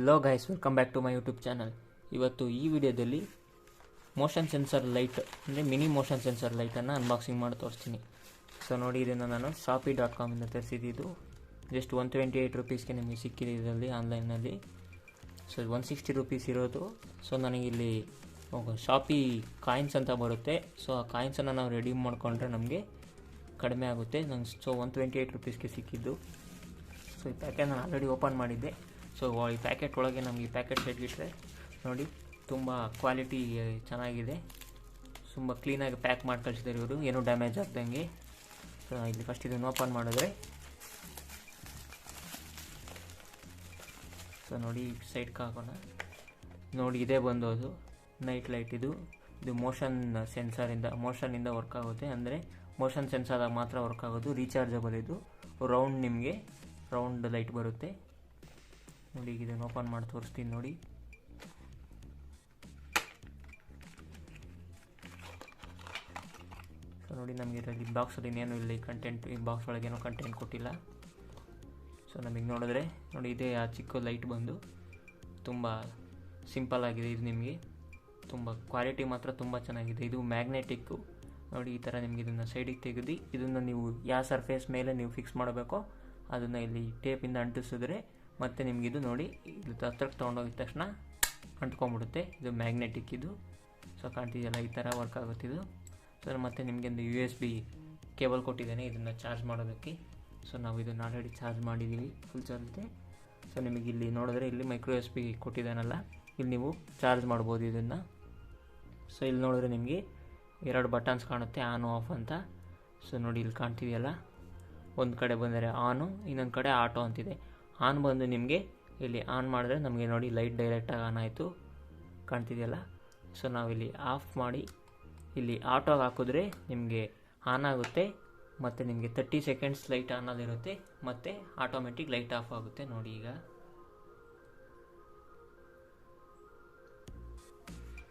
Hello guys, welcome back to my YouTube channel. ಇವತ್ತು ಈ ವಿಡಿಯೋದಲ್ಲಿ ಮೋಷನ್ ಸೆನ್ಸರ್ ಲೈಟ್ ಅಂದರೆ ಮಿನಿ ಮೋಷನ್ ಸೆನ್ಸರ್ ಲೈಟನ್ನು ಅನ್ಬಾಕ್ಸಿಂಗ್ ಮಾಡಿ ತೋರಿಸ್ತೀನಿ. ಸೊ ನೋಡಿ, ಇದನ್ನು ನಾನು shopee.com ಇಂದ ತರಿಸಿದ್ದು. ಜಸ್ಟ್ 128 ರುಪೀಸ್ಗೆ ನಿಮಗೆ ಸಿಕ್ಕಿದೆ ಇದರಲ್ಲಿ ಆನ್ಲೈನಲ್ಲಿ. ಸೊ 160 ರುಪೀಸ್ ಇರೋದು. ಸೊ ನನಗಿಲ್ಲಿ ಶಾಪಿ ಕಾಯಿನ್ಸ್ ಅಂತ ಬರುತ್ತೆ. ಸೊ ಆ ಕಾಯಿನ್ಸನ್ನು ನಾವು ರೆಡೀಮ್ ಮಾಡಿಕೊಂಡ್ರೆ ನಮಗೆ ಕಡಿಮೆ ಆಗುತ್ತೆ. ನಂಗೆ 128 ರುಪೀಸ್ಗೆ ಸಿಕ್ಕಿದ್ದು. ಸೊ ಈ ಪ್ಯಾಕೆಟ್ ನಾನು ಆಲ್ರೆಡಿ ಓಪನ್ ಮಾಡಿದ್ದೆ. ಸೊ ಈ ಪ್ಯಾಕೆಟ್ ಒಳಗೆ ನಮಗೆ ಈ ಪ್ಯಾಕೆಟ್ ಸೈಡ್ಗಿಟ್ರೆ ನೋಡಿ, ತುಂಬ ಕ್ವಾಲಿಟಿ ಚೆನ್ನಾಗಿದೆ. ತುಂಬ ಕ್ಲೀನಾಗಿ ಪ್ಯಾಕ್ ಮಾಡಿ ಕಳಿಸಿದ್ದಾರೆ ಇವರು, ಏನೂ ಡ್ಯಾಮೇಜ್ ಆಗ್ದಂಗೆ. ಸೊ ಇಲ್ಲಿ ಫಸ್ಟ್ ಇದನ್ನು ಓಪನ್ ಮಾಡಿದ್ರೆ ಸೊ ನೋಡಿ, ಸೈಡ್ಗೆ ಹಾಕೋಣ. ನೋಡಿ, ಇದೇ ಬಂದೋದು ನೈಟ್ ಲೈಟ್. ಇದು ಮೋಷನ್ ಮೋಷನಿಂದ ವರ್ಕ್ ಆಗುತ್ತೆ. ಅಂದರೆ ಮೋಷನ್ ಸೆನ್ಸಾರಾಗಿ ಮಾತ್ರ ವರ್ಕ್ ಆಗೋದು. ರೀಚಾರ್ಜಬಲ್. ಇದು ನಿಮಗೆ ರೌಂಡ್ ಲೈಟ್ ಬರುತ್ತೆ. ನೋಡಿ, ಇದನ್ನು ಓಪನ್ ಮಾಡಿ ತೋರಿಸ್ತೀನಿ ನೋಡಿ. ಸೊ ನೋಡಿ, ನಮಗೆ ಇದರಲ್ಲಿ ಬಾಕ್ಸಲ್ಲಿ ಇನ್ನೇನು ಇಲ್ಲ ಕಂಟೆಂಟ್. ಈ ಬಾಕ್ಸ್ ಒಳಗೇನೋ ಕಂಟೆಂಟ್ ಕೊಟ್ಟಿಲ್ಲ. ಸೊ ನಮಗೆ ನೋಡಿದ್ರೆ ನೋಡಿ, ಇದೇ ಆ ಚಿಕ್ಕ ಲೈಟ್ ಬಂದು ತುಂಬ ಸಿಂಪಲ್ ಆಗಿದೆ. ಇದು ನಿಮಗೆ ತುಂಬ ಕ್ವಾಲಿಟಿ ಮಾತ್ರ ತುಂಬ ಚೆನ್ನಾಗಿದೆ. ಇದು ಮ್ಯಾಗ್ನೆಟಿಕ್ಕು. ನೋಡಿ, ಈ ಥರ ನಿಮಗೆ ಇದನ್ನು ಸೈಡಿಗೆ ತೆಗೆದು ಇದನ್ನು ನೀವು ಯಾವ ಸರ್ಫೇಸ್ ಮೇಲೆ ನೀವು ಫಿಕ್ಸ್ ಮಾಡಬೇಕೋ ಅದನ್ನು ಇಲ್ಲಿ ಟೇಪಿಂದ ಅಂಟಿಸಿದ್ರೆ ಮತ್ತು ನಿಮಗಿದು ನೋಡಿ, ಇದು ಹತ್ರಕ್ಕೆ ತೊಗೊಂಡೋಗಿದ ತಕ್ಷಣ ಅಂಟ್ಕೊಂಡ್ಬಿಡುತ್ತೆ. ಇದು ಮ್ಯಾಗ್ನೆಟಿಕ್. ಇದು ಸೊ ಕಾಣ್ತಿದೆಯಲ್ಲ, ಈ ಥರ ವರ್ಕ್ ಆಗುತ್ತಿದ್ದು. ಸೊ ಮತ್ತು ನಿಮಗೆ ಒಂದು USB ಕೇಬಲ್ ಕೊಟ್ಟಿದ್ದೇನೆ ಇದನ್ನು ಚಾರ್ಜ್ ಮಾಡೋದಕ್ಕೆ. ಸೊ ನಾವು ಇದನ್ನು ಆಲ್ರೆಡಿ ಚಾರ್ಜ್ ಮಾಡಿದ್ದೀವಿ, ಫುಲ್ ಚಾರ್ಜ್ ಇದೆ. ಸೊ ನಿಮಗೆ ಇಲ್ಲಿ ನೋಡಿದ್ರೆ ಇಲ್ಲಿ ಮೈಕ್ರೋ USB ಕೊಟ್ಟಿದ್ದಾನಲ್ಲ, ಇಲ್ಲಿ ನೀವು ಚಾರ್ಜ್ ಮಾಡ್ಬೋದು ಇದನ್ನು. ಸೊ ಇಲ್ಲಿ ನೋಡಿದ್ರೆ ನಿಮಗೆ 2 ಬಟನ್ಸ್ ಕಾಣುತ್ತೆ, ಆನ್ ಆಫ್ ಅಂತ. ಸೊ ನೋಡಿ, ಇಲ್ಲಿ ಕಾಣ್ತಿದೆಯಲ್ಲ, ಒಂದು ಕಡೆ ಬಂದರೆ ಆನು, ಇನ್ನೊಂದು ಕಡೆ ಆಟೋ ಅಂತಿದೆ. ಆನ್ ಬಂದು ನಿಮಗೆ ಇಲ್ಲಿ ಆನ್ ಮಾಡಿದ್ರೆ ನಮಗೆ ನೋಡಿ ಲೈಟ್ ಡೈರೆಕ್ಟಾಗಿ ಆನ್ ಆಯಿತು, ಕಾಣ್ತಿದೆಯಲ್ಲ. ಸೊ ನಾವಿಲ್ಲಿ ಆಫ್ ಮಾಡಿ ಇಲ್ಲಿ ಆಟೋಗೆ ಹಾಕಿದ್ರೆ ನಿಮಗೆ ಆನ್ ಆಗುತ್ತೆ. ಮತ್ತು ನಿಮಗೆ 30 ಸೆಕೆಂಡ್ಸ್ ಲೈಟ್ ಆನಲ್ಲಿರುತ್ತೆ, ಮತ್ತು ಆಟೋಮೆಟಿಕ್ ಲೈಟ್ ಆಫ್ ಆಗುತ್ತೆ. ನೋಡಿ, ಈಗ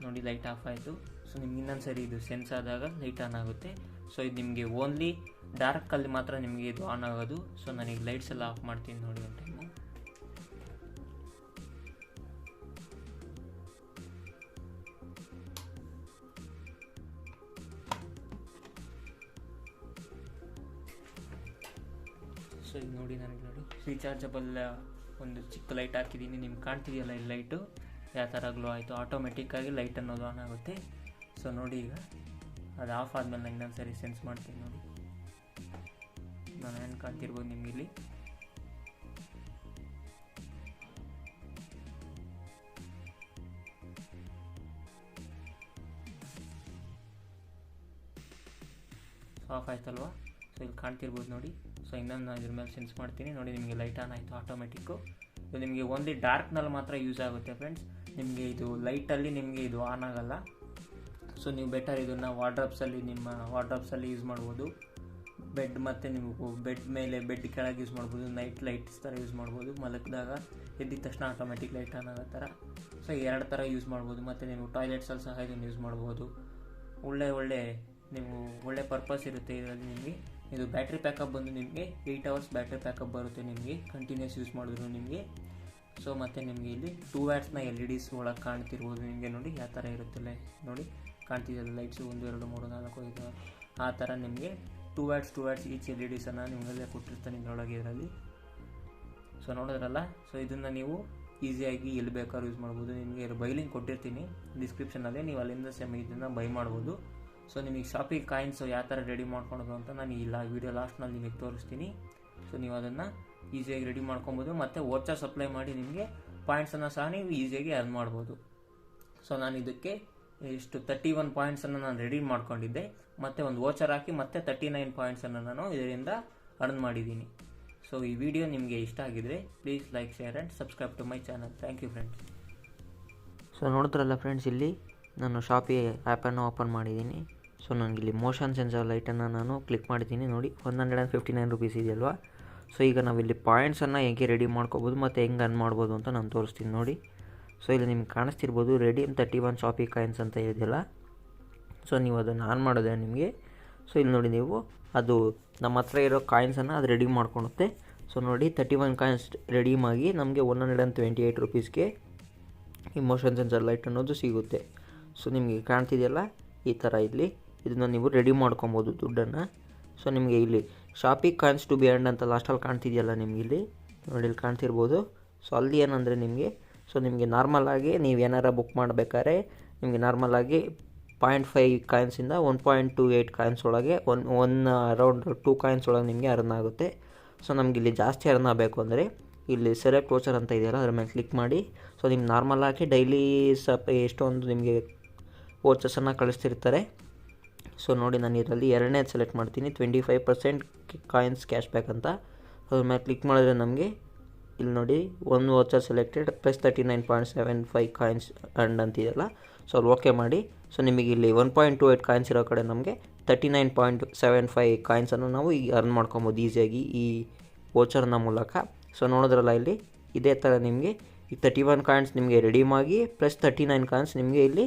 ನೋಡಿ ಲೈಟ್ ಆಫ್ ಆಯಿತು. ಸೊ ನಿಮ್ಗೆ ಇನ್ನೊಂದು ಸರಿ ಇದು ಸೆನ್ಸ್ ಆದಾಗ ಲೈಟ್ ಆನ್ ಆಗುತ್ತೆ. ಸೊ ಇದು ನಿಮಗೆ ಓನ್ಲಿ ಡಾರ್ಕಲ್ಲಿ ಮಾತ್ರ ನಿಮಗೆ ಇದು ಆನ್ ಆಗೋದು. ಸೊ ನನಗೆ ಲೈಟ್ಸ್ ಎಲ್ಲ ಆಫ್ ಮಾಡ್ತೀನಿ ನೋಡಿ ಒಂದು ಟೈಮು. ಸೊ ಇದು ನೋಡಿ, ನನಗೆ ನೋಡಿ ರೀಚಾರ್ಜಬಲ್ ಒಂದು ಚಿಕ್ಕ ಲೈಟ್ ಹಾಕಿದ್ದೀನಿ. ನಿಮ್ಗೆ ಕಾಣ್ತಿದೆಯಲ್ಲ ಈ ಲೈಟು ಯಾವ ಥರ ಗ್ಲೋ ಆಯಿತು. ಆಟೋಮೆಟಿಕ್ಕಾಗಿ ಲೈಟ್ ಅನ್ನೋದು ಆನ್ ಆಗುತ್ತೆ. ಸೊ ನೋಡಿ, ಈಗ ಅದು ಆಫ್ ಆದಮೇಲೆ ನಾನು ಇನ್ನೊಂದು ಸರಿ ಸೆನ್ಸ್ ಮಾಡ್ತೀನಿ ನೋಡಿ. ನಾನು ಏನು ಕಾಣ್ತಿರ್ಬೋದು ನಿಮ್ಗೆ ಇಲ್ಲಿ. ಸೊ ಆಫ್ ಆಯ್ತಲ್ವಾ. ಸೊ ಇಲ್ಲಿ ಕಾಣ್ತಿರ್ಬೋದು ನೋಡಿ. ಸೊ ಇನ್ನೊಂದು ನಾನು ಇದ್ರ ಮೇಲೆ ಸೆನ್ಸ್ ಮಾಡ್ತೀನಿ ನೋಡಿ, ನಿಮಗೆ ಲೈಟ್ ಆನ್ ಆಯಿತು ಆಟೋಮೆಟಿಕ್ಕು. ಇದು ನಿಮಗೆ ಓನ್ಲಿ ಡಾರ್ಕ್ನಲ್ಲಿ ಮಾತ್ರ ಯೂಸ್ ಆಗುತ್ತೆ ಫ್ರೆಂಡ್ಸ್. ನಿಮಗೆ ಇದು ಲೈಟಲ್ಲಿ ನಿಮಗೆ ಇದು ಆನ್ ಆಗೋಲ್ಲ. ಸೊ ನೀವು ಬೆಟರ್ ಇದನ್ನು ನಿಮ್ಮ ವಾರ್ಡ್ರೋಬ್ಸಲ್ಲಿ ಯೂಸ್ ಮಾಡ್ಬೋದು. ಬೆಡ್ ಮತ್ತು ನೀವು ಬೆಡ್ ಮೇಲೆ ಬೆಡ್ ಕೆಳಗೆ ಯೂಸ್ ಮಾಡ್ಬೋದು. ನೈಟ್ ಲೈಟ್ಸ್ ಥರ ಯೂಸ್ ಮಾಡ್ಬೋದು. ಮಲಗಿದಾಗ ಎದ್ದಿದ ತಕ್ಷಣ ಆಟೋಮೆಟಿಕ್ ಲೈಟ್ ಆನ್ ಆಗೋ ಥರ. ಸೊ 2 ಥರ ಯೂಸ್ ಮಾಡ್ಬೋದು. ಮತ್ತು ನೀವು ಟಾಯ್ಲೆಟ್ಸಲ್ಲಿ ಸಹ ಇದನ್ನು ಯೂಸ್ ಮಾಡ್ಬೋದು. ಒಳ್ಳೆ ಪರ್ಪಸ್ ಇರುತ್ತೆ ಇದರಲ್ಲಿ. ನಿಮಗೆ ಇದು ಬ್ಯಾಟ್ರಿ ಪ್ಯಾಕಪ್ ಬಂದು ನಿಮಗೆ 8 ಅವರ್ಸ್ ಬ್ಯಾಟ್ರಿ ಪ್ಯಾಕಪ್ ಬರುತ್ತೆ ನಿಮಗೆ, ಕಂಟಿನ್ಯೂಸ್ ಯೂಸ್ ಮಾಡಿದ್ರು ನಿಮಗೆ. ಸೊ ಮತ್ತು ನಿಮಗೆ ಇಲ್ಲಿ 2 ವ್ಯಾಟ್ಸ್ನ LEDs ಒಳಗೆ ಕಾಣ್ತಿರ್ಬೋದು ನಿಮಗೆ. ನೋಡಿ ಯಾವ ಥರ ಇರುತ್ತಲ್ಲ, ನೋಡಿ ಕಾಣ್ತಿದೆಯಲ್ಲ ಲೈಟ್ಸು 1 2 3 4 5 ಆ ಥರ ನಿಮಗೆ 2 ವ್ಯಾಟ್ಸ್ ಈಚ್ LEDಸನ್ನು ನಿಮಗೆಲ್ಲ ಕೊಟ್ಟಿರ್ತಾನೆ ಇದರೊಳಗೆ ಇದರಲ್ಲಿ. ಸೊ ನೋಡಿದ್ರಲ್ಲ. ಸೊ ಇದನ್ನು ನೀವು ಈಸಿಯಾಗಿ ಎಲ್ಲಿ ಬೇಕಾದ್ರೂ ಯೂಸ್ ಮಾಡ್ಬೋದು. ನಿಮಗೆ ಬೈ ಲಿಂಕ್ ಕೊಟ್ಟಿರ್ತೀನಿ ಡಿಸ್ಕ್ರಿಪ್ಷನಲ್ಲಿ, ನೀವು ಅಲ್ಲಿಂದ ಇದನ್ನು ಬೈ ಮಾಡ್ಬೋದು. ಸೊ ನಿಮಗೆ ಶಾಪಿ ಕಾಯಿನ್ಸು ಯಾವ ಥರ ರೆಡಿ ಮಾಡ್ಕೊಳೋದು ಅಂತ ನಾನು ವಿಡಿಯೋ ಲಾಸ್ಟ್ನಲ್ಲಿ ನಿಮಗೆ ತೋರಿಸ್ತೀನಿ. ಸೊ ನೀವು ಅದನ್ನು ಈಸಿಯಾಗಿ ರೆಡಿ ಮಾಡ್ಕೊಬೋದು. ಮತ್ತು ವೋಚರ್ ಸಪ್ಲೈ ಮಾಡಿ ನಿಮಗೆ ಪಾಯಿಂಟ್ಸನ್ನು ಸಹ ನೀವು ಈಸಿಯಾಗಿ ಅರ್ನ್ ಮಾಡ್ಬೋದು. ಸೊ ನಾನು ಇದಕ್ಕೆ 31 ಪಾಯಿಂಟ್ಸನ್ನು ನಾನು ರೆಡಿ ಮಾಡ್ಕೊಂಡಿದ್ದೆ. ಮತ್ತು ಒಂದು ವೋಚರ್ ಹಾಕಿ ಮತ್ತೆ 39 ಪಾಯಿಂಟ್ಸನ್ನು ನಾನು ಇದರಿಂದ ಅರ್ನ್ ಮಾಡಿದ್ದೀನಿ. ಸೊ ಈ ವಿಡಿಯೋ ನಿಮಗೆ ಇಷ್ಟ ಆಗಿದ್ರೆ please like, share and subscribe to my channel. Thank you friends. So ನೋಡ್ತಿರಲ್ಲ ಫ್ರೆಂಡ್ಸ್, ಇಲ್ಲಿ ನಾನು ಶಾಪಿ ಆ್ಯಪನ್ನು ಓಪನ್ ಮಾಡಿದ್ದೀನಿ. ಸೊ ನನಗಿಲ್ಲಿ ಮೋಷನ್ ಸೆನ್ಸರ್ ಲೈಟನ್ನು ನಾನು ಕ್ಲಿಕ್ ಮಾಡಿದ್ದೀನಿ ನೋಡಿ. 159 ರುಪೀಸ್ ಇದೆಯಲ್ವಾ. ಸೊ ಈಗ ನಾವಿಲ್ಲಿ ಪಾಯಿಂಟ್ಸನ್ನು ಹೇಗೆ ರೆಡಿ ಮಾಡ್ಕೋಬೋದು ಮತ್ತು ಹೆಂಗೆ ಅರ್ನ್ ಮಾಡ್ಬೋದು ಅಂತ ನಾನು ತೋರಿಸ್ತೀನಿ ನೋಡಿ. ಸೊ ಇಲ್ಲಿ ನಿಮ್ಗೆ ಕಾಣಿಸ್ತಿರ್ಬೋದು ರೆಡೀಮ್ 31 ಶಾಪಿ ಕಾಯಿನ್ಸ್ ಅಂತ ಇದೆಯಲ್ಲ. ಸೊ ನೀವು ಅದನ್ನು ಆನ್ ಮಾಡಿದ್ರೆ ನಿಮಗೆ ಸೊ ಇಲ್ಲಿ ನೋಡಿ, ನೀವು ಅದು ನಮ್ಮ ಹತ್ರ ಇರೋ ಕಾಯಿನ್ಸನ್ನು ಅದು ರೆಡಿ ಮಾಡ್ಕೊಳುತ್ತೆ. ಸೊ ನೋಡಿ 31 ಕಾಯಿನ್ಸ್ ರೆಡೀಮ್ ಆಗಿ ನಮಗೆ 128 ರುಪೀಸ್ಗೆ ಈ ಮೋಷನ್ ಸೆನ್ಸರ್ ಲೈಟ್ ಅನ್ನೋದು ಸಿಗುತ್ತೆ. ಸೊ ನಿಮಗೆ ಕಾಣ್ತಿದೆಯಲ್ಲ ಈ ಥರ ಇಲ್ಲಿ ಇದನ್ನು ನೀವು ರೆಡಿ ಮಾಡ್ಕೊಬೋದು ದುಡ್ಡನ್ನು. ಸೊ ನಿಮಗೆ ಇಲ್ಲಿ shopping coins to be earned ಅಂತ ಲಾಸ್ಟಲ್ಲಿ ಕಾಣ್ತಿದೆಯಲ್ಲ ನಿಮಗೆ ಇಲ್ಲಿ ನೋಡಿ, ಇಲ್ಲಿ ಕಾಣ್ತಿರ್ಬೋದು. ಸೊ ಅಲ್ಲಿ ಏನಂದರೆ ನಿಮಗೆ ನಿಮಗೆ ನಾರ್ಮಲಾಗಿ ನೀವು ಏನಾರ ಬುಕ್ ಮಾಡಬೇಕಾದ್ರೆ ನಿಮಗೆ ನಾರ್ಮಲಾಗಿ 0.5 ಕಾಯಿನ್ಸಿಂದ 1.28 ಕಾಯಿನ್ಸ್ ಒಳಗೆ ಅರೌಂಡ್ 2 ಕಾಯಿನ್ಸ್ ಒಳಗೆ ನಿಮಗೆ ಅರ್ನ್ ಆಗುತ್ತೆ. ಸೊ ನಮ್ಗೆ ಇಲ್ಲಿ ಜಾಸ್ತಿ ಅರ್ನ್ ಆಗಬೇಕು ಅಂದರೆ ಇಲ್ಲಿ ಸೆಲೆಕ್ಟ್ ವೋಚರ್ ಅಂತ ಇದೆಯಲ್ಲ ಅದ್ರ ಮೇಲೆ ಕ್ಲಿಕ್ ಮಾಡಿ. ಸೊ ನಿಮ್ಗೆ ನಾರ್ಮಲಾಗಿ ಡೈಲಿ ಎಷ್ಟೊಂದು ನಿಮಗೆ ವೋಚರ್ಸನ್ನು ಕಳಿಸ್ತಿರ್ತಾರೆ. ಸೊ ನೋಡಿ ನಾನು ಇದರಲ್ಲಿ ಎರಡನೇದು ಸೆಲೆಕ್ಟ್ ಮಾಡ್ತೀನಿ, 25% ಕಾಯಿನ್ಸ್ ಕ್ಯಾಶ್ ಬ್ಯಾಕ್ ಅಂತ. ಅದ್ರ ಮೇಲೆ ಕ್ಲಿಕ್ ಮಾಡಿದ್ರೆ ನಮಗೆ ಇಲ್ಲಿ ನೋಡಿ ಒಂದು voucher selected plus 39.75 coins earned ಅಂತಿದೆಯಲ್ಲ. ಸೊ ಅಲ್ಲಿ ಓಕೆ ಮಾಡಿ. ಸೊ ನಿಮಗೆ ಇಲ್ಲಿ 1.28 ಕಾಯಿನ್ಸ್ ಇರೋ ಕಡೆ ನಮಗೆ 39.75 ಕಾಯಿನ್ಸನ್ನು ನಾವು ಈಗ ಅರ್ನ್ ಮಾಡ್ಕೊಬೋದು ಈಸಿಯಾಗಿ ಈ ವೋಚರ್ನ ಮೂಲಕ. ಸೊ ನೋಡಿದ್ರಲ್ಲ ಇಲ್ಲಿ ಇದೇ ಥರ ನಿಮಗೆ ಈ 31 ಕಾಯಿನ್ಸ್ ನಿಮಗೆ ರೆಡೀಮ್ ಆಗಿ ಪ್ಲಸ್ 39 ಕಾಯಿನ್ಸ್ ನಿಮಗೆ ಇಲ್ಲಿ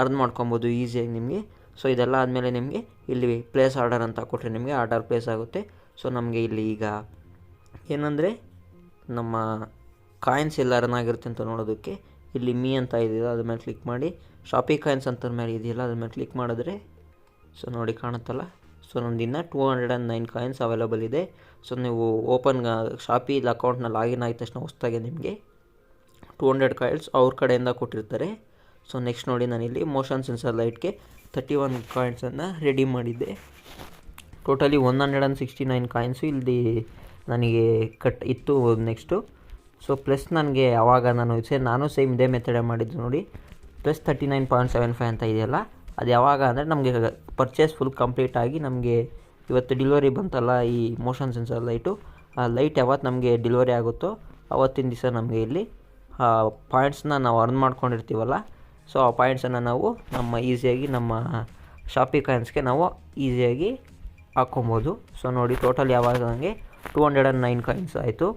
ಅರ್ನ್ ಮಾಡ್ಕೊಬೋದು ಈಸಿಯಾಗಿ ನಿಮಗೆ. ಸೊ ಇದೆಲ್ಲ ಆದಮೇಲೆ ನಿಮಗೆ ಇಲ್ಲಿ ಪ್ಲೇಸ್ ಆರ್ಡರ್ ಅಂತ ಕೊಟ್ಟರೆ ನಿಮಗೆ ಆರ್ಡರ್ ಪ್ಲೇಸ್ ಆಗುತ್ತೆ. ಸೊ ನಮಗೆ ಇಲ್ಲಿ ಈಗ ಏನಂದರೆ ನಮ್ಮ ಕಾಯಿನ್ಸ್ ಎಲ್ಲ ರನ್ ಆಗಿರುತ್ತೆ ಅಂತ ನೋಡೋದಕ್ಕೆ ಇಲ್ಲಿ ಮೀ ಅಂತ ಇದೆಯಲ್ಲ ಅದ್ರ ಮೇಲೆ ಕ್ಲಿಕ್ ಮಾಡಿ. ಶಾಪಿಂಗ್ ಕಾಯಿನ್ಸ್ ಅಂತ ಮೇಲೆ ಇದೆಯಲ್ಲ ಅದ್ರ ಮೇಲೆ ಕ್ಲಿಕ್ ಮಾಡಿದ್ರೆ ಸೊ ನೋಡಿ ಕಾಣುತ್ತಲ್ಲ. ಸೊ ನಮ್ದಿನ್ನು 209 ಕಾಯಿನ್ಸ್ ಅವೈಲೇಬಲ್ ಇದೆ. ಸೊ ನೀವು ಶಾಪಿಲ್ ಅಕೌಂಟ್ನ ಲಾಗಿನ್ ಆಗಿದ ತಕ್ಷಣ ಹೊಸದಾಗಿ ನಿಮಗೆ 200 ಕಾಯಿನ್ಸ್ ಅವ್ರ ಕಡೆಯಿಂದ ಕೊಟ್ಟಿರ್ತಾರೆ. ಸೊ ನೆಕ್ಸ್ಟ್ ನೋಡಿ ನಾನಿಲ್ಲಿ ಮೋಷನ್ ಸೆನ್ಸರ್ ಲೈಟ್ಗೆ 31 ಕಾಯಿನ್ಸನ್ನು ರೆಡಿ ಮಾಡಿದ್ದೆ. ಟೋಟಲಿ 169 ಕಾಯಿನ್ಸು ಇಲ್ಲಿ ನನಗೆ ಇತ್ತು ನೆಕ್ಸ್ಟು. ಸೊ ಪ್ಲಸ್ ನನಗೆ ಆವಾಗ ನಾನು ಸೇಮ್ ಇದೇ ಮೆಥಡೇ ಮಾಡಿದ್ದು ನೋಡಿ, ಪ್ಲಸ್ 39.75 ಅಂತ ಇದೆಯಲ್ಲ ಅದು ಯಾವಾಗ ಅಂದರೆ ನಮಗೆ ಪರ್ಚೇಸ್ ಫುಲ್ ಕಂಪ್ಲೀಟ್ ಆಗಿ ನಮಗೆ ಇವತ್ತು ಡೆಲಿವರಿ ಬಂತಲ್ಲ ಈ ಮೋಷನ್ ಸೆನ್ಸರ್ ಲೈಟು, ಆ ಲೈಟ್ ಯಾವತ್ತು ನಮಗೆ ಡೆಲಿವರಿ ಆಗುತ್ತೋ ಆವತ್ತಿನ ದಿವಸ ನಮಗೆ ಇಲ್ಲಿ ಪಾಯಿಂಟ್ಸ್ನ ನಾವು ಅರ್ನ್ ಮಾಡ್ಕೊಂಡಿರ್ತೀವಲ್ಲ. ಸೊ ಆ ಪಾಯಿಂಟ್ಸನ್ನು ನಾವು ಈಸಿಯಾಗಿ ನಮ್ಮ ಶಾಪಿಂಗ್ ಕಾಯಿನ್ಸ್ಗೆ ನಾವು ಈಸಿಯಾಗಿ ಹಾಕ್ಕೊಬೋದು. ಸೊ ನೋಡಿ ಟೋಟಲ್ ಯಾವಾಗ ನನಗೆ 209 ಕಾಯಿನ್ಸ್ ಆಯಿತು.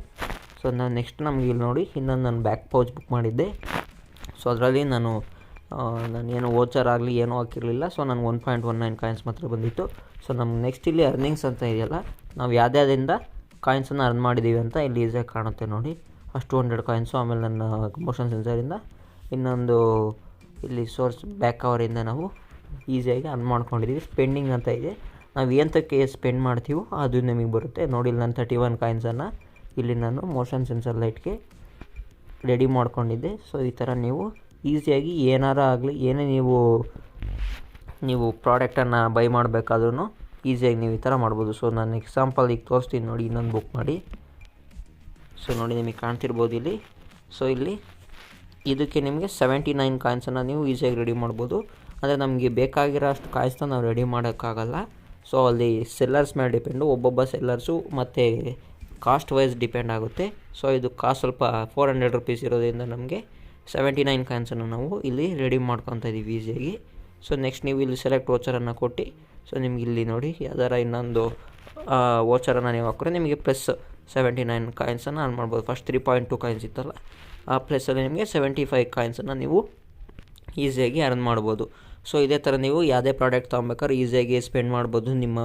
ಸೊ ನಾನು ನೆಕ್ಸ್ಟ್ ನಮಗೆ ಇಲ್ಲಿ ನೋಡಿ ಇನ್ನೊಂದು ನಾನು ಬ್ಯಾಕ್ ಪೌಚ್ ಬುಕ್ ಮಾಡಿದ್ದೆ. ಸೊ ಅದರಲ್ಲಿ ನಾನು ಏನು ವೋಚರ್ ಆಗಲಿ ಏನೂ ಹಾಕಿರಲಿಲ್ಲ. ಸೊ ನನಗೆ 1.19 ಕಾಯಿನ್ಸ್ ಮಾತ್ರ ಬಂದಿತ್ತು. ಸೊ ನಮ್ಗೆ ನೆಕ್ಸ್ಟ್ ಇಲ್ಲಿ ಅರ್ನಿಂಗ್ಸ್ ಅಂತ ಇದೆಯಲ್ಲ, ನಾವು ಯಾವುದ್ಯಾವುದರಿಂದ ಕಾಯಿನ್ಸನ್ನು ಅರ್ನ್ ಮಾಡಿದ್ದೀವಿ ಅಂತ ಇಲ್ಲಿ ಈಸಿಯಾಗಿ ಕಾಣುತ್ತೆ ನೋಡಿ. ಅಷ್ಟು 200 ಕಾಯಿನ್ಸು, ಆಮೇಲೆ ನನ್ನ ಮೋಷನ್ ಸೆನ್ಸರಿಂದ ಇನ್ನೊಂದು ಇಲ್ಲಿ ಸೋರ್ಸ್ ಬ್ಯಾಕ್ ಕವರಿಂದ ನಾವು ಈಸಿಯಾಗಿ ಅರ್ನ್ ಮಾಡ್ಕೊಂಡಿದ್ದೀವಿ. ಸ್ಪೆಂಡಿಂಗ್ ಅಂತ ಇದೆ, ನಾವು ಎಂತಕ್ಕೆ ಸ್ಪೆಂಡ್ ಮಾಡ್ತೀವೋ ಅದು ನಿಮಗೆ ಬರುತ್ತೆ ನೋಡಿ. ಇಲ್ಲಿ ನಾನು 31 ಕಾಯಿನ್ಸನ್ನು ಇಲ್ಲಿ ನಾನು ಮೋಷನ್ ಸೆನ್ಸರ್ ಲೈಟ್ಗೆ ರೆಡಿ ಮಾಡ್ಕೊಂಡಿದ್ದೆ. ಸೊ ಈ ಥರ ನೀವು ಈಸಿಯಾಗಿ ಏನಾರ ಆಗಲಿ ಏನೇ ನೀವು ಪ್ರಾಡಕ್ಟನ್ನು ಬೈ ಮಾಡಬೇಕಾದ್ರೂ ಈಸಿಯಾಗಿ ನೀವು ಈ ಥರ ಮಾಡ್ಬೋದು. ಸೊ ನಾನು ಎಕ್ಸಾಂಪಲ್ ಈಗ ತೋರಿಸ್ತೀನಿ ನೋಡಿ, ಇನ್ನೊಂದು ಬುಕ್ ಮಾಡಿ. ಸೊ ನೋಡಿ ನಿಮಗೆ ಕಾಣ್ತಿರ್ಬೋದು ಇಲ್ಲಿ. ಸೊ ಇಲ್ಲಿ ಇದಕ್ಕೆ ನಿಮಗೆ 79 ಕಾಯಿನ್ಸನ್ನು ನೀವು ಈಸಿಯಾಗಿ ರೆಡಿ ಮಾಡ್ಬೋದು. ಅಂದರೆ ನಮಗೆ ಬೇಕಾಗಿರೋ ಅಷ್ಟು ಕಾಯಿನ್ಸ್ನ ನಾವು ರೆಡಿ ಮಾಡೋಕ್ಕಾಗಲ್ಲ. ಸೊ ಅಲ್ಲಿ ಸೆಲ್ಲರ್ಸ್ ಮೇಲೆ ಡಿಪೆಂಡು, ಒಬ್ಬೊಬ್ಬ ಸೆಲ್ಲರ್ಸು ಮತ್ತು ಕಾಸ್ಟ್ ವೈಸ್ ಡಿಪೆಂಡ್ ಆಗುತ್ತೆ. ಸೊ ಇದು ಕಾಸ್ಟ್ ಸ್ವಲ್ಪ 400 ರುಪೀಸ್ ಇರೋದ್ರಿಂದ ನಮಗೆ 79 ಕಾಯಿನ್ಸನ್ನು ನಾವು ಇಲ್ಲಿ ರೆಡಿ ಮಾಡ್ಕೊತಾ ಇದ್ದೀವಿ ಈಸಿಯಾಗಿ. ಸೊ ನೆಕ್ಸ್ಟ್ ನೀವು ಇಲ್ಲಿ ಸೆಲೆಕ್ಟ್ ವೋಚರನ್ನು ಕೊಟ್ಟು ಸೊ ನಿಮ್ಗೆ ಇಲ್ಲಿ ನೋಡಿ ಯಾವ್ದಾರ ಇನ್ನೊಂದು ವೋಚರನ್ನು ನೀವು ಹಾಕಿದ್ರೆ ನಿಮಗೆ ಪ್ಲಸ್ 79 ಕಾಯಿನ್ಸನ್ನು ಅರ್ನ್ ಮಾಡ್ಬೋದು. ಫಸ್ಟ್ 3.2 ಕಾಯಿನ್ಸ್ ಇತ್ತಲ್ಲ, ಆ ಪ್ಲಸ್ಸಲ್ಲಿ ನಿಮಗೆ 75 ಕಾಯಿನ್ಸನ್ನು ನೀವು ಈಸಿಯಾಗಿ ಅರ್ನ್ ಮಾಡ್ಬೋದು. ಸೊ ಇದೇ ಥರ ನೀವು ಯಾವುದೇ ಪ್ರಾಡಕ್ಟ್ ತೊಗೊಬೇಕಾದ್ರೆ ಈಸಿಯಾಗಿ ಸ್ಪೆಂಡ್ ಮಾಡ್ಬೋದು ನಿಮ್ಮ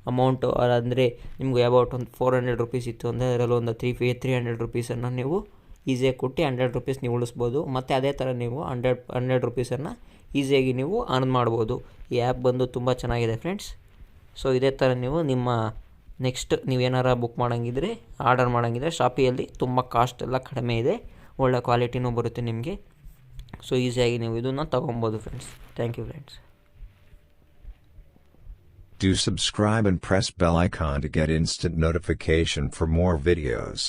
ಅಮೌಂಟು. ಅಂದರೆ ನಿಮ್ಗೆ ಅಬೌಟ್ ಒಂದು 400 ರುಪೀಸ್ ಇತ್ತು ಅಂದರೆ ಅದರಲ್ಲಿ ಒಂದು 300 ರುಪೀಸನ್ನು ನೀವು ಈಸಿಯಾಗಿ ಕೊಟ್ಟು 100 ರುಪೀಸ್ ನೀವು ಉಳಿಸ್ಬೋದು. ಮತ್ತು ಅದೇ ಥರ ನೀವು 100 ರುಪೀಸನ್ನು ಈಸಿಯಾಗಿ ನೀವು ಅರ್ನ್ ಮಾಡ್ಬೋದು. ಈ ಆ್ಯಪ್ ಬಂದು ತುಂಬ ಚೆನ್ನಾಗಿದೆ ಫ್ರೆಂಡ್ಸ್. ಸೊ ಇದೇ ಥರ ನೀವು ನಿಮ್ಮ ನೆಕ್ಸ್ಟ್ ನೀವೇನಾರ ಬುಕ್ ಮಾಡೋಂಗಿದ್ರೆ ಆರ್ಡರ್ ಮಾಡೋಂಗಿದ್ರೆ ಶಾಪಿಯಲ್ಲಿ ತುಂಬ ಕಾಸ್ಟ್ ಎಲ್ಲ ಕಡಿಮೆ ಇದೆ, ಒಳ್ಳೆ ಕ್ವಾಲಿಟಿನೂ ಬರುತ್ತೆ ನಿಮಗೆ. ಸೊ ಈಸಿಯಾಗಿ ನೀವು ಇದನ್ನು ತೊಗೊಬೋದು friends. Thank you friends. Do subscribe and press bell icon to get instant notification for more videos.